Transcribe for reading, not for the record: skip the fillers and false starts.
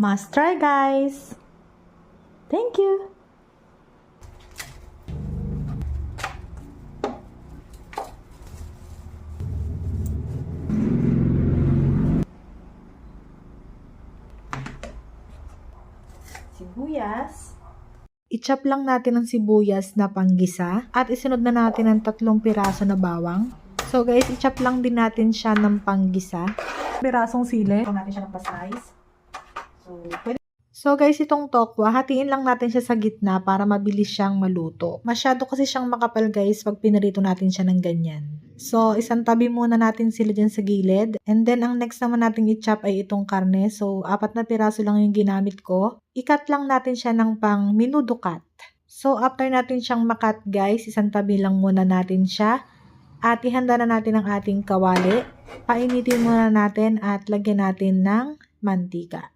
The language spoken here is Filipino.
Must try, guys! Thank you! Sibuyas. I-chop lang natin ang sibuyas na panggisa at isunod na natin ang 3 piraso na bawang. So guys, i-chop lang din natin siya ng panggisa. Pirasong sili. Ito natin siya ng pa-slice. So guys, itong tokwa, hatiin lang natin siya sa gitna para mabilis siyang maluto. Masyado kasi siyang makapal guys pag pinarito natin siya ng ganyan. So, isang tabi muna natin sila dyan sa gilid. And then, ang next naman natin i-chop ay itong karne. So, 4 na piraso lang yung ginamit ko. I-cut lang natin siya ng pang menudo cut. So, after natin siyang makat guys, isang tabi lang muna natin siya. At ihanda na natin ang ating kawali. Painitin muna natin at lagyan natin ng mantika.